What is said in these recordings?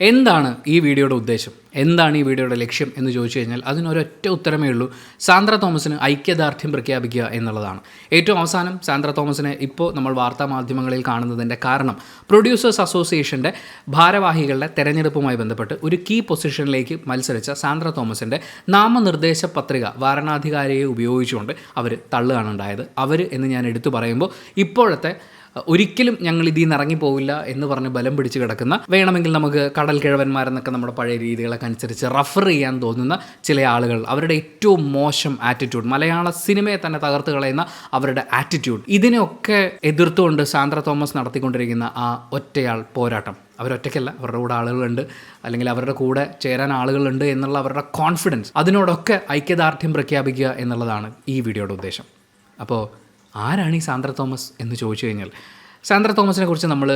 എന്താണ് ഈ വീഡിയോയുടെ ഉദ്ദേശം, എന്താണ് ഈ വീഡിയോയുടെ ലക്ഷ്യം എന്ന് ചോദിച്ചു കഴിഞ്ഞാൽ അതിനൊരൊറ്റ ഉത്തരമേ ഉള്ളൂ. സാന്ദ്ര തോമസിന് ഐക്യദാർഢ്യം പ്രഖ്യാപിക്കുക എന്നുള്ളതാണ്. ഏറ്റവും അവസാനം സാന്ദ്ര തോമസിനെ ഇപ്പോൾ നമ്മൾ വാർത്താ മാധ്യമങ്ങളിൽ കാണുന്നതിൻ്റെ കാരണം പ്രൊഡ്യൂസേഴ്സ് അസോസിയേഷൻ്റെ ഭാരവാഹികളുടെ തെരഞ്ഞെടുപ്പുമായി ബന്ധപ്പെട്ട് ഒരു കീ പൊസിഷനിലേക്ക് മത്സരിച്ച സാന്ദ്ര തോമസിൻ്റെ നാമനിർദ്ദേശ പത്രിക വാരണാധികാരിയെ ഉപയോഗിച്ചുകൊണ്ട് അവർ തള്ളുകയാണ് ഉണ്ടായത്. അവർ എന്ന് ഞാൻ എടുത്തു പറയുമ്പോൾ ഇപ്പോഴത്തെ ഒരിക്കലും ഞങ്ങൾ ഇതിൽ നിന്ന് ഇറങ്ങിപ്പോവില്ല എന്ന് പറഞ്ഞ് ബലം പിടിച്ച് കിടക്കുന്ന, വേണമെങ്കിൽ നമുക്ക് കടൽ കിഴവന്മാരെന്നൊക്കെ നമ്മുടെ പഴയ രീതികളൊക്കെ അനുസരിച്ച് റഫർ ചെയ്യാൻ തോന്നുന്ന ചില ആളുകൾ, അവരുടെ ഏറ്റവും മോശം ആറ്റിറ്റ്യൂഡ്, മലയാള സിനിമയെ തന്നെ തകർത്ത് കളയുന്ന അവരുടെ ആറ്റിറ്റ്യൂഡ്, ഇതിനെയൊക്കെ എതിർത്തുകൊണ്ട് സാന്ദ്ര തോമസ് നടത്തിക്കൊണ്ടിരിക്കുന്ന ആ ഒറ്റയാൾ പോരാട്ടം, അവരൊറ്റയ്ക്കല്ല, അവരുടെ കൂടെ ആളുകളുണ്ട്, അല്ലെങ്കിൽ അവരുടെ കൂടെ ചേരാൻ ആളുകളുണ്ട് എന്നുള്ള അവരുടെ കോൺഫിഡൻസ്, അതിനോടൊക്കെ ഐക്യദാർഢ്യം പ്രഖ്യാപിക്കുക എന്നുള്ളതാണ് ഈ വീഡിയോയുടെ ഉദ്ദേശം. അപ്പോൾ ആരാണ് ഈ സാന്ദ്ര തോമസ് എന്ന് ചോദിച്ചു കഴിഞ്ഞാൽ, സാന്ദ്ര തോമസിനെ കുറിച്ച് നമ്മൾ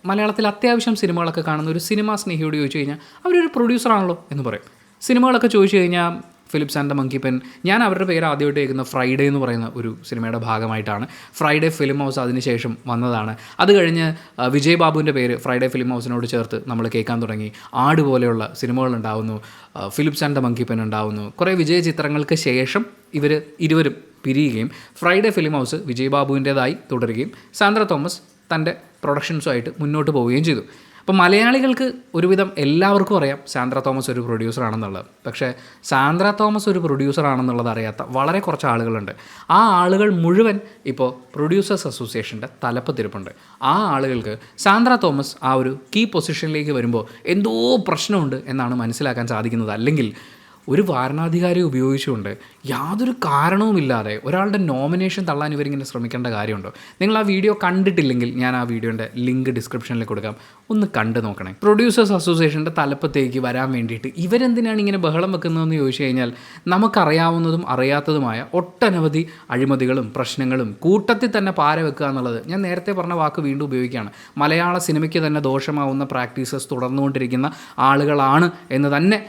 മലയാളത്തിൽ അത്യാവശ്യം സിനിമകളൊക്കെ കാണുന്ന ഒരു സിനിമാ സ്നേഹിയോട് ചോദിച്ചു കഴിഞ്ഞാൽ അവരൊരു പ്രൊഡ്യൂസറാണല്ലോ എന്ന് പറയും. സിനിമകളൊക്കെ ചോദിച്ചു കഴിഞ്ഞാൽ Philips and the monkey pen, ഞാൻ അവരുടെ പേര് ആദ്യമായിട്ട് കേൾക്കുന്ന ഫ്രൈഡേ എന്ന് പറയുന്ന ഒരു സിനിമയുടെ ഭാഗമായിട്ടാണ്. ഫ്രൈഡേ ഫിലിം ഹൗസ് അതിനുശേഷം വന്നതാണ്. അത് കഴിഞ്ഞ് വിജയ് ബാബുവിൻ്റെ പേര് ഫ്രൈഡേ ഫിലിം ഹൗസിനോട് ചേർത്ത് നമ്മൾ കേൾക്കാൻ തുടങ്ങി. ആട് പോലെയുള്ള സിനിമകൾ ഉണ്ടാവുന്നു, Philips and the monkey pen ഉണ്ടാവുന്നു. കുറേ വിജയ ചിത്രങ്ങൾക്ക് ശേഷം ഇവർ ഇരുവരും പിരിയുകയും ഫ്രൈഡേ ഫിലിം ഹൗസ് വിജയ് ബാബുവിൻ്റേതായി തുടരുകയും സാന്ദ്ര തോമസ് തൻ്റെ പ്രൊഡക്ഷൻസുമായിട്ട് മുന്നോട്ട് പോവുകയും ചെയ്തു. അപ്പോൾ മലയാളികൾക്ക് ഒരുവിധം എല്ലാവർക്കും അറിയാം സാന്ദ്ര തോമസ് ഒരു പ്രൊഡ്യൂസറാണെന്നുള്ളത്. പക്ഷേ സാന്ദ്ര തോമസ് ഒരു പ്രൊഡ്യൂസറാണെന്നുള്ളത് അറിയാത്ത വളരെ കുറച്ച് ആളുകളുണ്ട്. ആ ആളുകൾ മുഴുവൻ ഇപ്പോൾ പ്രൊഡ്യൂസേഴ്സ് അസോസിയേഷൻ്റെ തലപ്പത്തിരിപ്പുണ്ട്. ആ ആളുകൾക്ക് സാന്ദ്ര തോമസ് ആ ഒരു കീ പൊസിഷനിലേക്ക് വരുമ്പോൾ എന്തോ പ്രശ്നമുണ്ട് എന്നാണ് മനസ്സിലാക്കാൻ സാധിക്കുന്നത്. അല്ലെങ്കിൽ ഒരു വാരണാധികാരി ഉപയോഗിച്ചുകൊണ്ട് യാതൊരു കാരണവുമില്ലാതെ ഒരാളുടെ നോമിനേഷൻ തള്ളാൻ ഇവരിങ്ങനെ ശ്രമിക്കേണ്ട കാര്യമുണ്ടോ? നിങ്ങൾ ആ വീഡിയോ കണ്ടിട്ടില്ലെങ്കിൽ ഞാൻ ആ വീഡിയോൻ്റെ ലിങ്ക് ഡിസ്ക്രിപ്ഷനിൽ കൊടുക്കാം, ഒന്ന് കണ്ടു നോക്കണേ. പ്രൊഡ്യൂസേഴ്സ് അസോസിയേഷൻ്റെ തലപ്പത്തേക്ക് വരാൻ വേണ്ടിയിട്ട് ഇവരെന്തിനാണ് ഇങ്ങനെ ബഹളം വെക്കുന്നതെന്ന് ചോദിച്ചു കഴിഞ്ഞാൽ, നമുക്കറിയാവുന്നതും അറിയാത്തതുമായ ഒട്ടനവധി അഴിമതികളും പ്രശ്നങ്ങളും കൂട്ടത്തിൽ തന്നെ പാര വെക്കുക എന്നുള്ളത്, ഞാൻ നേരത്തെ പറഞ്ഞ വാക്ക് വീണ്ടും ഉപയോഗിക്കുകയാണ്, മലയാള സിനിമയ്ക്ക് തന്നെ ദോഷമാവുന്ന പ്രാക്ടീസസ് തുടർന്നുകൊണ്ടിരിക്കുന്ന ആളുകളാണ് എന്ന് തന്നെ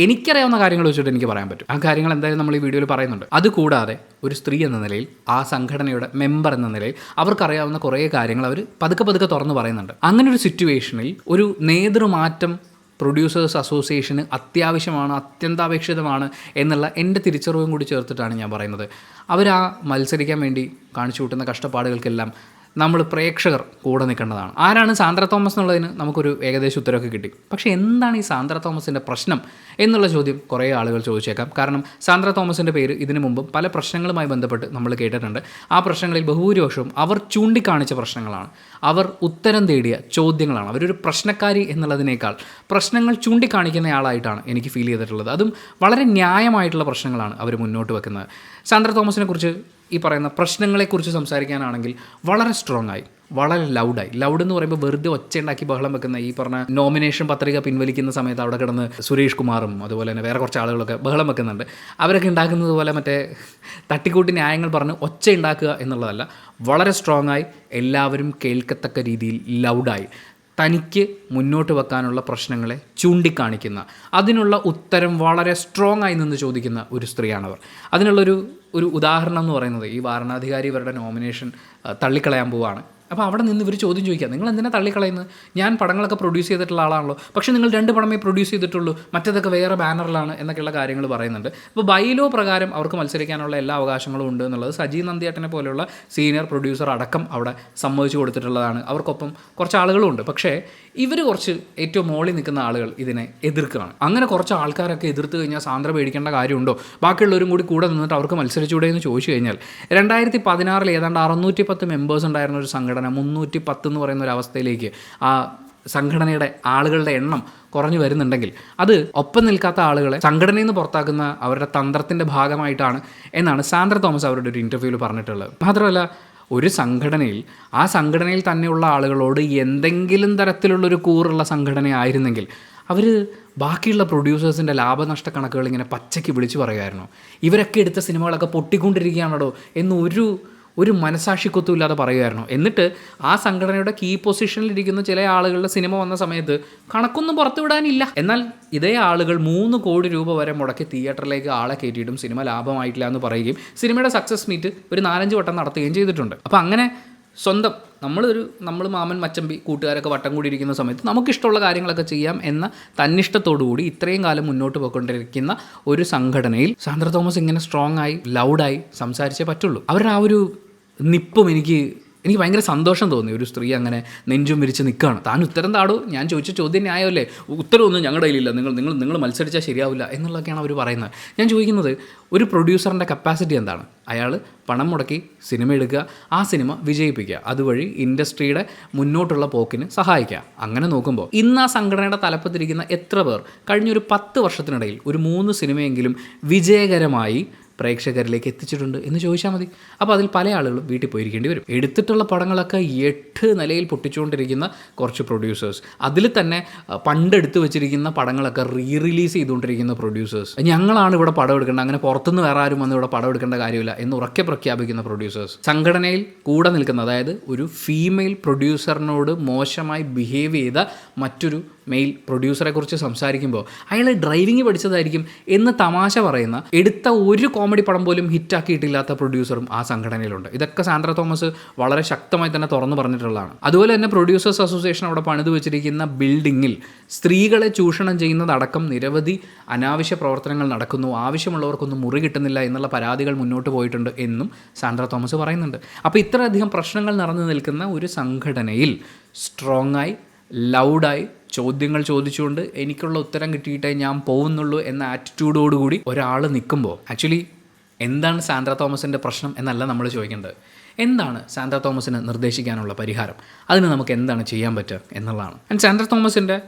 എനിക്കറിയാവുന്ന കാര്യങ്ങൾ വെച്ചിട്ട് എനിക്ക് പറയാൻ പറ്റും. ആ കാര്യങ്ങൾ എന്തായാലും നമ്മൾ ഈ വീഡിയോയിൽ പറയുന്നുണ്ട്. അതുകൂടാതെ ഒരു സ്ത്രീ എന്ന നിലയിൽ, ആ സംഘടനയുടെ മെമ്പർ എന്ന നിലയിൽ അവർക്കറിയാവുന്ന കുറേ കാര്യങ്ങൾ അവർ പതുക്കെ തുറന്ന് പറയുന്നുണ്ട്. അങ്ങനെ ഒരു സിറ്റുവേഷനിൽ ഒരു നേതൃമാറ്റം പ്രൊഡ്യൂസേഴ്സ് അസോസിയേഷന് അത്യാവശ്യമാണ്, അത്യന്താപേക്ഷിതമാണ് എന്നുള്ള എൻ്റെ തിരിച്ചറിവും കൂടി ചേർത്തിട്ടാണ് ഞാൻ പറയുന്നത്. അവർ ആ മത്സരിക്കാൻ വേണ്ടി കാണിച്ചു കൂട്ടുന്ന കഷ്ടപ്പാടുകൾക്കെല്ലാം നമ്മൾ പ്രേക്ഷകർ കൂടെ നിൽക്കേണ്ടതാണ്. ആരാണ് സാന്ദ്ര തോമസ് എന്നുള്ളതിന് നമുക്കൊരു ഏകദേശ ഉത്തരവൊക്കെ കിട്ടി. പക്ഷേ എന്താണ് ഈ സാന്ദ്ര തോമസിൻ്റെ പ്രശ്നം എന്നുള്ള ചോദ്യം കുറേ ആളുകൾ ചോദിച്ചേക്കാം. കാരണം സാന്ദ്ര തോമസിൻ്റെ പേര് ഇതിനു മുമ്പും പല പ്രശ്നങ്ങളുമായി ബന്ധപ്പെട്ട് നമ്മൾ കേട്ടിട്ടുണ്ട്. ആ പ്രശ്നങ്ങളിൽ ബഹുഭൂരിപക്ഷവും അവർ ചൂണ്ടിക്കാണിച്ച പ്രശ്നങ്ങളാണ്, അവർ ഉത്തരം തേടിയ ചോദ്യങ്ങളാണ്. അവരൊരു പ്രശ്നക്കാരി എന്നുള്ളതിനേക്കാൾ പ്രശ്നങ്ങൾ ചൂണ്ടിക്കാണിക്കുന്നയാളായിട്ടാണ് എനിക്ക് ഫീൽ ചെയ്തിട്ടുള്ളത്. അതും വളരെ ന്യായമായിട്ടുള്ള പ്രശ്നങ്ങളാണ് അവർ മുന്നോട്ട് വെക്കുന്നത്. സാന്ദ്ര തോമസിനെ കുറിച്ച്, ഈ പറയുന്ന പ്രശ്നങ്ങളെക്കുറിച്ച് സംസാരിക്കാനാണെങ്കിൽ വളരെ സ്ട്രോങ് ആയി, വളരെ ലൗഡ് എന്ന് പറയുമ്പോൾ വെറുതെ ഒച്ചയുണ്ടാക്കി ബഹളം വെക്കുന്ന, ഈ പറഞ്ഞ നോമിനേഷൻ പത്രിക പിൻവലിക്കുന്ന സമയത്ത് അവിടെ കിടന്ന് സുരേഷ് കുമാറും അതുപോലെ തന്നെ വേറെ കുറച്ച് ആളുകളൊക്കെ ബഹളം വെക്കുന്നുണ്ട്. അവരൊക്കെ ഉണ്ടാക്കുന്നത് പോലെ മറ്റേ തട്ടിക്കൂട്ടി ന്യായങ്ങൾ പറഞ്ഞ് ഒച്ച ഉണ്ടാക്കുക എന്നുള്ളതല്ല, വളരെ സ്ട്രോങ് ആയി എല്ലാവരും കേൾക്കത്തക്ക രീതിയിൽ ലൗഡായി തനിക്ക് മുന്നോട്ട് വെക്കാനുള്ള പ്രശ്നങ്ങളെ ചൂണ്ടിക്കാണിക്കുന്ന, അതിനുള്ള ഉത്തരം വളരെ സ്ട്രോങ് ആയി നിന്ന് ചോദിക്കുന്ന ഒരു സ്ത്രീയാണവർ. അതിനുള്ളൊരു ഉദാഹരണം എന്ന് പറയുന്നത്, ഈ വാരണാധികാരി ഇവരുടെ നോമിനേഷൻ തള്ളിക്കളയാൻ പോവുകയാണ്. അപ്പോൾ അവിടെ നിന്ന് ഇവർ ചോദ്യം ചോദിക്കുക, നിങ്ങൾ എന്തിനാണ് തള്ളിക്കളയുന്നത്? ഞാൻ പടങ്ങളൊക്കെ പ്രൊഡ്യൂസ് ചെയ്തിട്ടുള്ള ആളാണല്ലോ, പക്ഷേ നിങ്ങൾ 2 പടമേ പ്രൊഡ്യൂസ് ചെയ്തിട്ടുള്ളൂ, മറ്റേതൊക്കെ വേറെ ബാനറിലാണ് എന്നൊക്കെയുള്ള കാര്യങ്ങൾ പറയുന്നുണ്ട്. അപ്പോൾ ബൈലോ പ്രകാരം അവർക്ക് മത്സരിക്കാനുള്ള എല്ലാ അവകാശങ്ങളും ഉണ്ട് എന്നുള്ളത് സജി നന്ദിയേട്ടനെ പോലെയുള്ള സീനിയർ പ്രൊഡ്യൂസർ അടക്കം അവിടെ സമ്മതിച്ചു കൊടുത്തിട്ടുള്ളതാണ്. അവർക്കൊപ്പം കുറച്ച് ആളുകളും ഉണ്ട്. പക്ഷേ ഇവർ കുറച്ച് ഏറ്റവും മോളിൽ നിൽക്കുന്ന ആളുകൾ ഇതിനെ എതിർക്കുകയാണ്. അങ്ങനെ കുറച്ച് ആൾക്കാരൊക്കെ എതിർത്ത് കഴിഞ്ഞാൽ സാന്ദ്ര പേടിക്കേണ്ട കാര്യമുണ്ടോ? ബാക്കിയുള്ളവരും കൂടെ നിന്നിട്ട് അവർക്ക് മത്സരിച്ചൂടെ എന്ന് ചോദിച്ചു കഴിഞ്ഞാൽ, 2016 ഏതാണ്ട് 610 മെമ്പേഴ്സ് ഉണ്ടായിരുന്ന ഒരു സംഘടന 310 എന്ന് പറയുന്ന ഒരു അവസ്ഥയിലേക്ക് ആ സംഘടനയുടെ ആളുകളുടെ എണ്ണം കുറഞ്ഞു വരുന്നുണ്ടെങ്കിൽ, അത് ഒപ്പം നിൽക്കാത്ത ആളുകളെ സംഘടനയിൽ നിന്ന് പുറത്താക്കുന്ന അവരുടെ തന്ത്രത്തിൻ്റെ ഭാഗമായിട്ടാണ് എന്നാണ് സാന്ദ്ര തോമസ് അവരുടെ ഒരു ഇൻ്റർവ്യൂവിൽ പറഞ്ഞിട്ടുള്ളത്. മാത്രമല്ല, ഒരു സംഘടനയിൽ, ആ സംഘടനയിൽ തന്നെയുള്ള ആളുകളോട് എന്തെങ്കിലും തരത്തിലുള്ളൊരു കൂറുള്ള സംഘടനയായിരുന്നെങ്കിൽ അവർ ബാക്കിയുള്ള പ്രൊഡ്യൂസേഴ്സിൻ്റെ ലാഭനഷ്ട കണക്കുകൾ ഇങ്ങനെ പച്ചയ്ക്ക് വിളിച്ചു പറയുമായിരുന്നു. ഇവരൊക്കെ എടുത്ത സിനിമകളൊക്കെ പൊട്ടിക്കൊണ്ടിരിക്കുകയാണോ എന്ന് ഒരു മനസാക്ഷിക്കൊത്തുമില്ലാതെ പറയുമായിരുന്നു. എന്നിട്ട് ആ സംഘടനയുടെ കീ പൊസിഷനിലിരിക്കുന്ന ചില ആളുകളുടെ സിനിമ വന്ന സമയത്ത് കണക്കൊന്നും പുറത്തു വിടാനില്ല. എന്നാൽ ഇതേ ആളുകൾ 3 കോടി രൂപ വരെ മുടക്കി തിയേറ്ററിലേക്ക് ആളെ കയറ്റിയിട്ടും സിനിമ ലാഭമായിട്ടില്ല എന്ന് പറയുകയും സിനിമയുടെ സക്സസ് മീറ്റ് ഒരു 4-5 വട്ടം നടത്തുകയും ചെയ്തിട്ടുണ്ട്. അപ്പോൾ അങ്ങനെ സ്വന്തം നമ്മൾ മാമൻ മച്ചമ്പി കൂട്ടുകാരൊക്കെ വട്ടം കൂടിയിരിക്കുന്ന സമയത്ത് നമുക്കിഷ്ടമുള്ള കാര്യങ്ങളൊക്കെ ചെയ്യാം എന്ന തന്നിഷ്ടത്തോടുകൂടി ഇത്രയും കാലം മുന്നോട്ട് പോയിക്കൊണ്ടിരിക്കുന്ന ഒരു സംഘടനയിൽ സാന്ദ്ര തോമസ് ഇങ്ങനെ സ്ട്രോങ് ആയി ലൗഡായി സംസാരിച്ചേ പറ്റുള്ളൂ. അവരുടെ ആ ഒരു നിപ്പും എനിക്ക് ഭയങ്കര സന്തോഷം തോന്നി. ഒരു സ്ത്രീ അങ്ങനെ നെഞ്ചും വിരിച്ച് നിൽക്കുകയാണ്. താൻ ഉത്തരം താടോ, ഞാൻ ചോദിച്ച ചോദ്യം ന്യായമല്ലേ, ഉത്തരവൊന്നും ഞങ്ങളുടെ കയ്യിലില്ല, നിങ്ങൾ മത്സരിച്ചാൽ ശരിയാവില്ല എന്നുള്ളതൊക്കെയാണ് അവർ പറയുന്നത്. ഞാൻ ചോദിക്കുന്നത്, ഒരു പ്രൊഡ്യൂസറിൻ്റെ കപ്പാസിറ്റി എന്താണ്? അയാൾ പണം മുടക്കി സിനിമ എടുക്കുക, ആ സിനിമ വിജയിപ്പിക്കുക, അതുവഴി ഇൻഡസ്ട്രിയുടെ മുന്നോട്ടുള്ള പോക്കിന് സഹായിക്കുക. അങ്ങനെ നോക്കുമ്പോൾ ഇന്ന് ആ സംഘടനയുടെ തലപ്പത്തിരിക്കുന്ന എത്ര പേർ കഴിഞ്ഞൊരു 10 വർഷത്തിനിടയിൽ ഒരു 3 സിനിമയെങ്കിലും വിജയകരമായി പ്രേക്ഷകരിലേക്ക് എത്തിച്ചിട്ടുണ്ട് എന്ന് ചോദിച്ചാൽ മതി. അപ്പോൾ അതിൽ പല ആളുകളും വീട്ടിൽ പോയിരിക്കേണ്ടി വരും. എടുത്തിട്ടുള്ള പടങ്ങളൊക്കെ 8 നിലയിൽ പൊട്ടിച്ചുകൊണ്ടിരിക്കുന്ന കുറച്ച് പ്രൊഡ്യൂസേഴ്സ്, അതിൽ തന്നെ പണ്ടെടുത്ത് വെച്ചിരിക്കുന്ന പടങ്ങളൊക്കെ റിലീസ് ചെയ്തുകൊണ്ടിരിക്കുന്ന പ്രൊഡ്യൂസേഴ്സ്, ഞങ്ങളാണ് ഇവിടെ പടം എടുക്കേണ്ടത്, അങ്ങനെ പുറത്തുനിന്ന് വേറെ ആരും വന്ന് ഇവിടെ പടം എടുക്കേണ്ട കാര്യമില്ല എന്ന് ഉറക്കെ പ്രഖ്യാപിക്കുന്ന പ്രൊഡ്യൂസേഴ്സ്, സംഘടനയിൽ കൂടെ നിൽക്കുന്ന, അതായത് ഒരു ഫീമെയിൽ പ്രൊഡ്യൂസറിനോട് മോശമായി ബിഹേവ് ചെയ്ത മറ്റൊരു മെയിൽ പ്രൊഡ്യൂസറെ കുറിച്ച് സംസാരിക്കുമ്പോൾ അയാൾ ഡ്രൈവിംഗ് പഠിച്ചതായിരിക്കും എന്ന് തമാശ പറയുന്ന, എടുത്ത ഒരു കോമഡി പടം പോലും ഹിറ്റാക്കിയിട്ടില്ലാത്ത പ്രൊഡ്യൂസറും ആ സംഘടനയിലുണ്ട്. ഇതൊക്കെ സാന്ദ്ര തോമസ് വളരെ ശക്തമായി തന്നെ തുറന്നു പറഞ്ഞിട്ടുള്ളതാണ്. അതുപോലെ തന്നെ പ്രൊഡ്യൂസേഴ്സ് അസോസിയേഷൻ അവിടെ പണിത് വെച്ചിരിക്കുന്ന ബിൽഡിങ്ങിൽ സ്ത്രീകളെ ചൂഷണം ചെയ്യുന്നതടക്കം നിരവധി അനാവശ്യ പ്രവർത്തനങ്ങൾ നടക്കുന്നു, ആവശ്യമുള്ളവർക്കൊന്നും മുറി കിട്ടുന്നില്ല എന്നുള്ള പരാതികൾ മുന്നോട്ട് പോയിട്ടുണ്ട് എന്നും സാന്ദ്ര തോമസ് പറയുന്നുണ്ട്. അപ്പോൾ ഇത്രയധികം പ്രശ്നങ്ങൾ നിറഞ്ഞു നിൽക്കുന്ന ഒരു സംഘടനയിൽ സ്ട്രോങ് ആയി ലൗഡായി ചോദ്യങ്ങൾ ചോദിച്ചുകൊണ്ട് എനിക്കുള്ള ഉത്തരം കിട്ടിയിട്ടേ ഞാൻ പോകുന്നുള്ളൂ എന്ന ആറ്റിറ്റ്യൂഡോടുകൂടി ഒരാൾ നിൽക്കുമ്പോൾ ആക്ച്വലി എന്താണ് സാന്ദ്ര തോമസിൻ്റെ പ്രശ്നം എന്നല്ല നമ്മൾ ചോദിക്കേണ്ടത്. എന്താണ് സാന്ദ്ര തോമസിന് നിർദ്ദേശിക്കാനുള്ള പരിഹാരം, അതിന് നമുക്ക് എന്താണ് ചെയ്യാൻ പറ്റുക എന്നുള്ളതാണ്. ആൻഡ് സാന്ദ്ര തോമസിൻ്റെ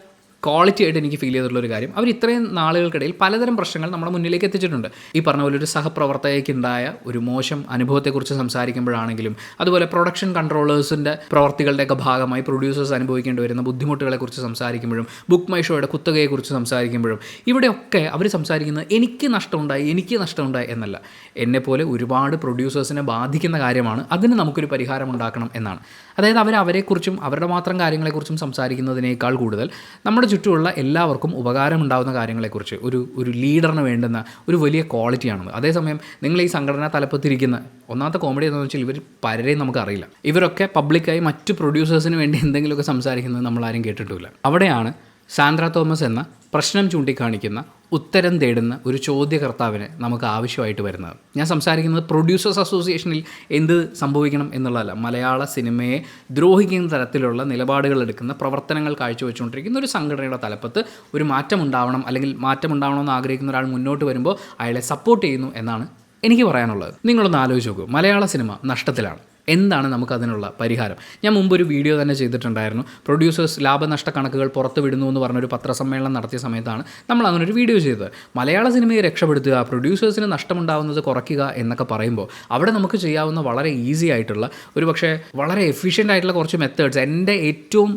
ക്വാളിറ്റി ആയിട്ട് എനിക്ക് ഫീൽ ചെയ്തിട്ടുള്ളൊരു കാര്യം, അവർ ഇത്രയും നാളുകൾക്കിടയിൽ പലതരം പ്രശ്നങ്ങൾ നമ്മുടെ മുന്നിലേക്ക് എത്തിച്ചിട്ടുണ്ട്. ഈ പറഞ്ഞ പോലെ ഒരു സഹപ്രവർത്തകയ്ക്കുണ്ടായ ഒരു മോശം അനുഭവത്തെക്കുറിച്ച് സംസാരിക്കുമ്പോഴാണെങ്കിലും, അതുപോലെ പ്രൊഡക്ഷൻ കൺട്രോളേഴ്സിൻ്റെ പ്രവർത്തികളുടെയൊക്കെ ഭാഗമായി പ്രൊഡ്യൂസേഴ്സ് അനുഭവിക്കേണ്ടി വരുന്ന ബുദ്ധിമുട്ടുകളെക്കുറിച്ച് സംസാരിക്കുമ്പോഴും, ബുക്ക് മൈ ഷോയുടെ കുത്തകയെക്കുറിച്ച് സംസാരിക്കുമ്പോഴും, ഇവിടെയൊക്കെ അവർ സംസാരിക്കുന്നത് എനിക്ക് നഷ്ടമുണ്ടായി എന്നല്ല, എന്നെപ്പോലെ ഒരുപാട് പ്രൊഡ്യൂസേഴ്സിനെ ബാധിക്കുന്ന കാര്യമാണ്, അതിന് നമുക്കൊരു പരിഹാരം ഉണ്ടാക്കണം എന്നാണ്. അതായത് അവരെക്കുറിച്ചും അവരുടെ മാത്രം കാര്യങ്ങളെക്കുറിച്ചും സംസാരിക്കുന്നതിനേക്കാൾ കൂടുതൽ നമ്മുടെ ചുറ്റുമുള്ള എല്ലാവർക്കും ഉപകാരമുണ്ടാകുന്ന കാര്യങ്ങളെക്കുറിച്ച് ഒരു ലീഡറിന് വേണ്ടുന്ന ഒരു വലിയ ക്വാളിറ്റിയാണത്. അതേസമയം നിങ്ങൾ ഈ സംഘടനാ തലപ്പത്തിരിക്കുന്ന ഒന്നാമത്തെ കോമഡി എന്താണെന്ന് വെച്ചാൽ ഇവർ പലരെയും നമുക്കറിയില്ല. ഇവരൊക്കെ പബ്ലിക്കായി മറ്റു പ്രൊഡ്യൂസേഴ്സിന് വേണ്ടി എന്തെങ്കിലുമൊക്കെ സംസാരിക്കുന്നത് നമ്മളാരും കേട്ടിട്ടില്ല. അവിടെയാണ് സാന്ദ്ര തോമസ് എന്ന പ്രശ്നം ചൂണ്ടിക്കാണിക്കുന്ന, ഉത്തരം തേടുന്ന ഒരു ചോദ്യകർത്താവിന് നമുക്ക് ആവശ്യമായിട്ട് വരുന്നത്. ഞാൻ സംസാരിക്കുന്നത് പ്രൊഡ്യൂസേഴ്സ് അസോസിയേഷനിൽ എന്ത് സംഭവിക്കണം എന്നുള്ളതല്ല, മലയാള സിനിമയെ ദ്രോഹിക്കുന്ന തരത്തിലുള്ള നിലപാടുകൾ എടുക്കുന്ന പ്രവർത്തനങ്ങൾ കാഴ്ചവെച്ചുകൊണ്ടിരിക്കുന്ന ഒരു സംഘടനയുടെ തലപ്പത്ത് ഒരു മാറ്റം ഉണ്ടാവണം, അല്ലെങ്കിൽ മാറ്റം ഉണ്ടാവണമെന്ന് ആഗ്രഹിക്കുന്ന ഒരാൾ മുന്നോട്ട് വരുമ്പോൾ അയാളെ സപ്പോർട്ട് ചെയ്യുന്നു എന്നാണ് എനിക്ക് പറയാനുള്ളത്. നിങ്ങളൊന്ന് ആലോചിച്ച് നോക്കൂ, മലയാള സിനിമ നഷ്ടത്തിലാണ്. എന്താണ് നമുക്കതിനുള്ള പരിഹാരം? ഞാൻ മുമ്പൊരു വീഡിയോ തന്നെ ചെയ്തിട്ടുണ്ടായിരുന്നു. പ്രൊഡ്യൂസേഴ്സ് ലാഭനഷ്ട കണക്കുകൾ പുറത്തു വിടുന്നു എന്ന് പറഞ്ഞൊരു പത്രസമ്മേളനം നടത്തിയ സമയത്താണ് നമ്മൾ അങ്ങനൊരു വീഡിയോ ചെയ്തത്. മലയാള സിനിമയെ രക്ഷപ്പെടുത്തുക, പ്രൊഡ്യൂസേഴ്സിന് നഷ്ടമുണ്ടാകുന്നത് കുറയ്ക്കുക എന്നൊക്കെ പറയുമ്പോൾ അവിടെ നമുക്ക് ചെയ്യാവുന്ന വളരെ ഈസി ആയിട്ടുള്ള, ഒരു പക്ഷേ വളരെ എഫിഷ്യൻ്റ് ആയിട്ടുള്ള കുറച്ച് മെത്തേഡ്സ് എൻ്റെ ഏറ്റവും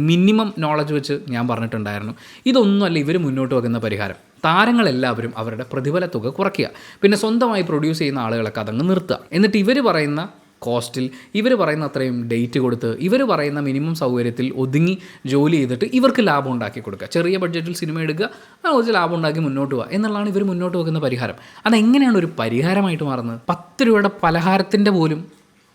മിനിമം നോളജ് വെച്ച് ഞാൻ പറഞ്ഞിട്ടുണ്ടായിരുന്നു. ഇതൊന്നുമല്ല ഇവർ മുന്നോട്ട് വെക്കുന്ന പരിഹാരം. താരങ്ങളെല്ലാവരും അവരുടെ പ്രതിഫല തുക കുറയ്ക്കുക, പിന്നെ സ്വന്തമായി പ്രൊഡ്യൂസ് ചെയ്യുന്ന ആളുകളൊക്കെ അതങ്ങ് നിർത്തുക. എന്നിട്ട് ഇവർ പറയുന്ന കോസ്റ്റിൽ, ഇവർ പറയുന്ന അത്രയും ഡേറ്റ് കൊടുത്ത്, ഇവർ പറയുന്ന മിനിമം സൗകര്യത്തിൽ ഒതുങ്ങി ജോലി ചെയ്തിട്ട് ഇവർക്ക് ലാഭം ഉണ്ടാക്കി കൊടുക്കുക. ചെറിയ ബഡ്ജറ്റിൽ സിനിമ എടുക്കുക, കുറച്ച് ലാഭം ഉണ്ടാക്കി മുന്നോട്ട് പോകുക എന്നുള്ളതാണ് ഇവർ മുന്നോട്ട് വെക്കുന്ന പരിഹാരം. അതെങ്ങനെയാണ് ഒരു പരിഹാരമായിട്ട് മാറുന്നത്? 10 രൂപയുടെ പലഹാരത്തിൻ്റെ പോലും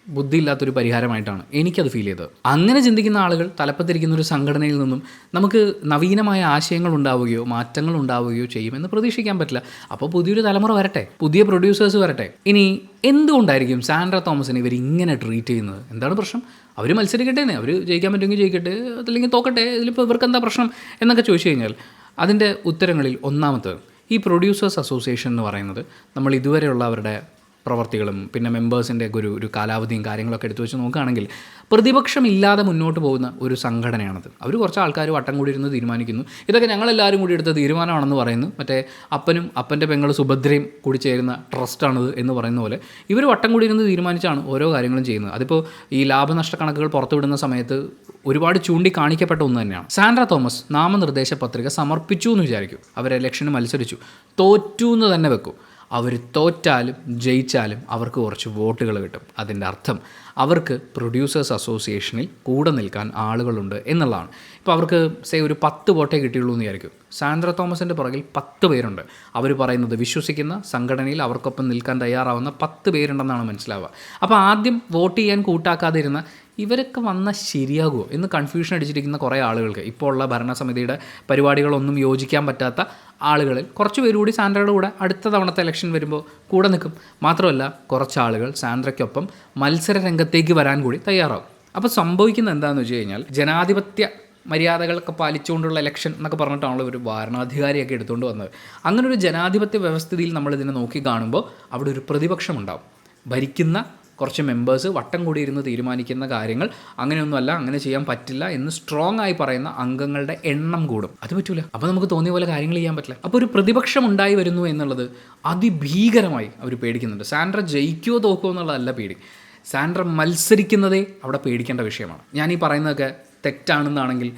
ബുദ്ധിയില്ലാത്തൊരു പരിഹാരമായിട്ടാണ് എനിക്കത് ഫീൽ ചെയ്തത്. അങ്ങനെ ചിന്തിക്കുന്ന ആളുകൾ തലപ്പത്തിരിക്കുന്ന ഒരു സംഘടനയിൽ നിന്നും നമുക്ക് നവീനമായ ആശയങ്ങൾ ഉണ്ടാവുകയോ മാറ്റങ്ങൾ ഉണ്ടാവുകയോ ചെയ്യുമെന്ന് പ്രതീക്ഷിക്കാൻ പറ്റില്ല. അപ്പോൾ പുതിയൊരു തലമുറ വരട്ടെ, പുതിയ പ്രൊഡ്യൂസേഴ്സ് വരട്ടെ. ഇനി എന്തുകൊണ്ടായിരിക്കും സാൻഡ്ര തോമസിനെ ഇവർ ഇങ്ങനെ ട്രീറ്റ് ചെയ്യുന്നത്? എന്താണ് പ്രശ്നം? അവർ മത്സരിക്കട്ടെ, അവർ ജയിക്കാൻ പറ്റുമെങ്കിൽ ജയിക്കട്ടെ, അതല്ലെങ്കിൽ തോക്കട്ടെ, ഇതിലിപ്പോൾ ഇവർക്ക് എന്താ പ്രശ്നം എന്നൊക്കെ ചോദിച്ചു കഴിഞ്ഞാൽ അതിൻ്റെ ഉത്തരങ്ങളിൽ ഒന്നാമത്തെ, ഈ പ്രൊഡ്യൂസേഴ്സ് അസോസിയേഷൻ എന്ന് പറയുന്നത് നമ്മൾ ഇതുവരെയുള്ള അവരുടെ പ്രവർത്തികളും പിന്നെ മെമ്പേഴ്സിൻ്റെ ഒരു കാലാവധിയും കാര്യങ്ങളൊക്കെ എടുത്തു വെച്ച് നോക്കുകയാണെങ്കിൽ പ്രതിപക്ഷമില്ലാതെ മുന്നോട്ട് പോകുന്ന ഒരു സംഘടനയാണത്. അവർ കുറച്ച് ആൾക്കാർ വട്ടം കൂടി ഇരുന്ന് തീരുമാനിക്കുന്നു, ഇതൊക്കെ ഞങ്ങളെല്ലാവരും കൂടി എടുത്ത തീരുമാനമാണെന്ന് പറയുന്നു. മറ്റേ അപ്പനും അപ്പൻ്റെ പെങ്ങൾ സുഭദ്രയും കൂടി ചേരുന്ന ട്രസ്റ്റാണിത് എന്ന് പറയുന്ന പോലെ ഇവർ വട്ടം കൂടി ഇരുന്ന് തീരുമാനിച്ചാണ് ഓരോ കാര്യങ്ങളും ചെയ്യുന്നത്. അതിപ്പോൾ ഈ ലാഭനഷ്ട കണക്കുകൾ പുറത്തുവിടുന്ന സമയത്ത് ഒരുപാട് ചൂണ്ടിക്കാണിക്കപ്പെട്ട ഒന്ന് തന്നെയാണ്. സാൻഡ്ര തോമസ് നാമനിർദ്ദേശ പത്രിക സമർപ്പിച്ചു എന്ന് വിചാരിക്കും, അവർ ഇലക്ഷന് മത്സരിച്ചു, തോറ്റു എന്ന് തന്നെ വെക്കും. അവർ തോറ്റാലും ജയിച്ചാലും അവർക്ക് കുറച്ച് വോട്ടുകൾ കിട്ടും. അതിൻ്റെ അർത്ഥം അവർക്ക് പ്രൊഡ്യൂസേഴ്സ് അസോസിയേഷനിൽ കൂടെ നിൽക്കാൻ ആളുകളുണ്ട് എന്നുള്ളതാണ്. ഇപ്പോൾ അവർക്ക് ഒരു 10 വോട്ടേ കിട്ടിയുള്ളൂ എന്ന് വിചാരിക്കും. സാൻഡ്ര തോമസിൻ്റെ പുറകിൽ 10 പേരുണ്ട്. അവർ പറയുന്നത് വിശ്വസിക്കുന്ന, സംഘടനയിൽ അവർക്കൊപ്പം നിൽക്കാൻ തയ്യാറാവുന്ന 10 പേരുണ്ടെന്നാണ് മനസ്സിലാവുക. അപ്പോൾ ആദ്യം വോട്ട് ചെയ്യാൻ കൂട്ടാക്കാതിരുന്ന ഇവരൊക്കെ വന്നാൽ ശരിയാകുമോ എന്ന് കൺഫ്യൂഷൻ അടിച്ചിരിക്കുന്ന കുറേ ആളുകൾക്ക്, ഇപ്പോൾ ഉള്ള ഭരണസമിതിയുടെ പരിപാടികളൊന്നും യോജിക്കാൻ പറ്റാത്ത ആളുകളിൽ കുറച്ച് പേര് കൂടി സാൻഡ്രയുടെ കൂടെ അടുത്ത തവണത്തെ ഇലക്ഷൻ വരുമ്പോൾ കൂടെ നിൽക്കും. മാത്രമല്ല കുറച്ച് ആളുകൾ സാൻഡ്രയ്ക്കൊപ്പം മത്സര രംഗത്തേക്ക് വരാൻ കൂടി തയ്യാറാകും. അപ്പോൾ സംഭവിക്കുന്നത് എന്താണെന്ന് വെച്ച് കഴിഞ്ഞാൽ, ജനാധിപത്യ മര്യാദകളൊക്കെ പാലിച്ചുകൊണ്ടുള്ള ഇലക്ഷൻ എന്നൊക്കെ പറഞ്ഞിട്ടാണല്ലോ ഒരു ഭരണാധികാരിയൊക്കെ എടുത്തുകൊണ്ട് വന്നത്. അങ്ങനെ ഒരു ജനാധിപത്യ വ്യവസ്ഥിതിയിൽ നമ്മളിതിനെ നോക്കി കാണുമ്പോൾ അവിടെ ഒരു പ്രതിപക്ഷമുണ്ടാവും. ഭരിക്കുന്ന കുറച്ച് മെമ്പേഴ്സ് വട്ടം കൂടിയിരുന്ന് തീരുമാനിക്കുന്ന കാര്യങ്ങൾ അങ്ങനെയൊന്നുമല്ല, അങ്ങനെ ചെയ്യാൻ പറ്റില്ല എന്ന് സ്ട്രോങ് ആയി പറയുന്ന അംഗങ്ങളുടെ എണ്ണം കൂടും. അത് പറ്റൂല. അപ്പോൾ നമുക്ക് തോന്നിയ പോലെ കാര്യങ്ങൾ ചെയ്യാൻ പറ്റില്ല. അപ്പോൾ ഒരു പ്രതിപക്ഷം ഉണ്ടായി വരുന്നു എന്നുള്ളത് അതിഭീകരമായി അവർ പേടിക്കുന്നുണ്ട്. സാൻഡ്ര ജയിക്കുമോ തോക്കുമോ എന്നുള്ളതല്ല പേടി, സാൻഡ്ര മത്സരിക്കുന്നതേ അവിടെ പേടിക്കേണ്ട വിഷയമാണ്. ഞാൻ ഈ പറയുന്നതൊക്കെ തെറ്റാണെന്നാണെങ്കിൽ